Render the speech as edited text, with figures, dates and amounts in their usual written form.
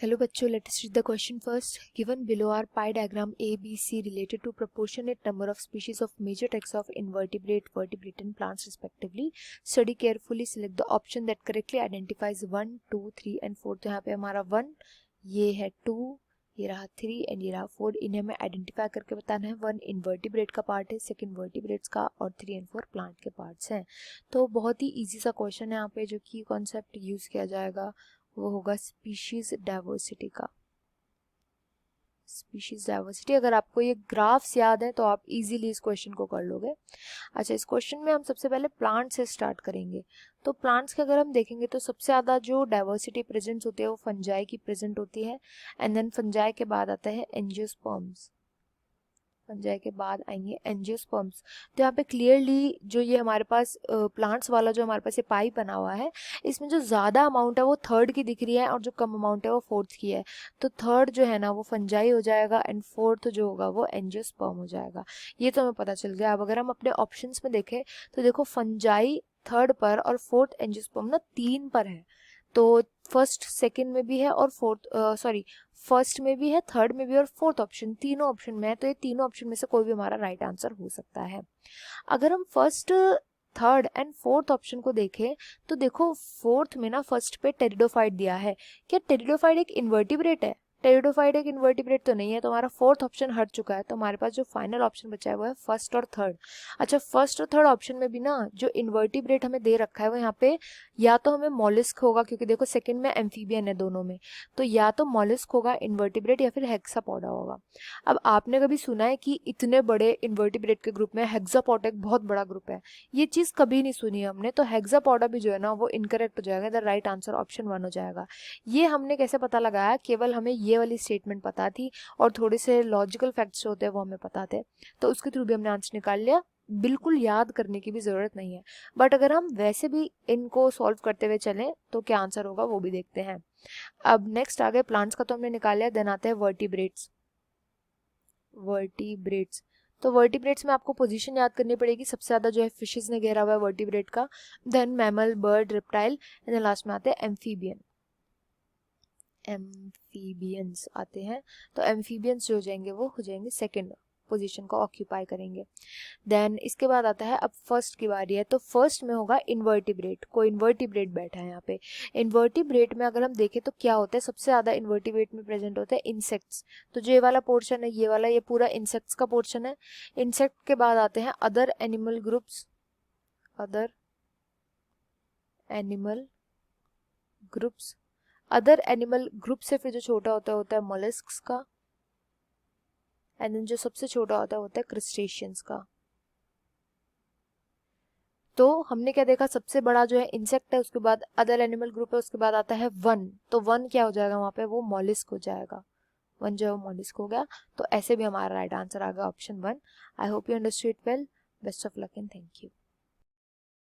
Hello बच्चों, let us read the question first. Given below are pie diagram A, B, C related to proportionate number of species of major types of invertebrate, vertebrate and plants respectively. Study carefully, select the option that correctly identifies 1, 2, 3 and 4. तो यहाँ पे हमारा 1, ये है 2, ये रहा 3 and ये रहा 4. इन्हें हमें आइडेंटिफाई करके बताना है. 1 इन्वर्टिब्रेट का पार्ट है, सेकंड वर्टिब्रेट्स का और 3 एंड 4 प्लांट के पार्ट्स हैं. तो बहुत ही इजी सा क्वेश्चन है यहाँ पे. जो कि कॉन्सेप्ट यूज किया जाएगा वो होगा स्पीशीज डाइवर्सिटी का. स्पीशीज डाइवर्सिटी, अगर आपको ये ग्राफ्स याद है तो आप इजीली इस क्वेश्चन को कर लोगे. अच्छा, इस क्वेश्चन में हम सबसे पहले प्लांट से स्टार्ट करेंगे. तो प्लांट्स के अगर हम देखेंगे तो सबसे ज़्यादा जो डाइवर्सिटी प्रेजेंट होती है वो फंजाई की प्रेजेंट होती है. एंड देन फंजाई के बाद आता है एंजियोस्पर्म्स. फंजाई के बाद आएंगे एंजियोस्पर्म्स. तो यहाँ पे क्लियरली जो ये हमारे पास प्लांट्स वाला जो हमारे पास ये पाई बना हुआ है, इसमें जो ज़्यादा अमाउंट है वो थर्ड की दिख रही है और जो कम अमाउंट है वो फोर्थ की है. तो थर्ड जो है ना वो फंजाई हो जाएगा एंड फोर्थ जो होगा वो एंजियोस्पर्म हो जाएगा. ये तो हमें पता चल गया. अब अगर हम अपने ऑप्शंस में देखें तो देखो फंजाई थर्ड पर और फोर्थ एंजियोस्पर्म ना 3 पर है. तो फर्स्ट सेकंड में भी है और फोर्थ फर्स्ट में भी है, थर्ड में भी और फोर्थ ऑप्शन, तीनों ऑप्शन में है. तो ये तीनों ऑप्शन में से कोई भी हमारा राइट आंसर हो सकता है. अगर हम first, third and fourth option को देखें तो देखो फोर्थ में ना फर्स्ट पे टेरिडोफाइट दिया है. क्या टेरिडोफाइट एक इन्वर्टिब्रेट है? टेरिडोफाइट एक इन्वर्टिब्रेट तो नहीं है. तो हमारा फोर्थ ऑप्शन हट चुका है. तो हमारे पास जो फाइनल ऑप्शन बचा है वो है फर्स्ट और थर्ड. अच्छा, फर्स्ट और थर्ड ऑप्शन में भी ना जो इन्वर्टिब्रेट हमें दे रखा है वो यहाँ पे या तो हमें मॉलिस्क होगा, क्योंकि देखो सेकंड में एम्फीबियन है दोनों में. तो या तो मॉलिस्क होगा इन्वर्टिब्रेट या फिर हेक्सापोडा होगा. अब आपने कभी सुना है कि इतने बड़े इन्वर्टिब्रेट के ग्रुप में हेक्सापोडा एक बहुत बड़ा ग्रुप है? ये चीज़ कभी नहीं सुनी है हमने. तो हेक्सापोडा भी जो है ना वो इनकरेक्ट हो जाएगा. द राइट आंसर ऑप्शन 1 हो जाएगा. ये हमने कैसे पता लगाया? केवल हमें ये वाली स्टेटमेंट पता थी और थोड़े से लॉजिकल फैक्ट्स जो होते हैं वो हमें पता थे. तो उसके थ्रू भी हमने आंसर निकाल लिया. बिल्कुल याद करने की भी ज़रूरत नहीं है. बट अगर हम वैसे भी इनको सॉल्व करते हुए चलें तो क्या आंसर होगा वो भी देखते हैं. अब नेक्स्ट आ गए प्लांट्स का, तो हमने निकाल लिया. देन आते हैं वर्टिब्रेट्स. वर्टिब्रेट्स, तो वर्टिब्रेट्स में आपको पोजीशन याद करनी पड़ेगी. सबसे ज़्यादा जो है फिशेज ने घेरा हुआ है वर्टिब्रेट का. Then mammal, bird, reptile and last में आते हैं एम्फीबियन. एम्फीबियंस आते हैं. तो एम्फीबियंस जो हो जाएंगे वो हो जाएंगे सेकंड पोजीशन को ऑक्यूपाई करेंगे. देन इसके बाद आता है, अब फर्स्ट की बारी है. तो फर्स्ट में होगा इन्वर्टिब्रेट. कोई इन्वर्टिब्रेट बैठा है यहाँ पे. इन्वर्टिब्रेट में अगर हम देखें तो क्या होता है? सबसे ज़्यादा इन्वर्टिब्रेट में प्रेजेंट होते हैं इंसेक्ट्स. तो जो ये वाला पोर्शन है, ये वाला, ये पूरा इंसेक्ट्स का पोर्शन है. इंसेक्ट के बाद आते हैं other animal groups. Other animal groups. Other animal group से फिर जो छोटा होता है मोलस्क्स का. एंड देन जो सबसे छोटा होता है क्रस्टेशियंस का. तो हमने क्या देखा? सबसे बड़ा जो है इंसेक्ट है, उसके बाद अदर एनिमल ग्रुप है, उसके बाद आता है वन. तो वन क्या हो जाएगा वहां पे? वो मॉलिस्क हो जाएगा. वन जो है वो मॉलिस्क हो गया. तो ऐसे भी हमारा राइट आंसर आ गया option 1. I hope you understood well. Best of luck and thank you.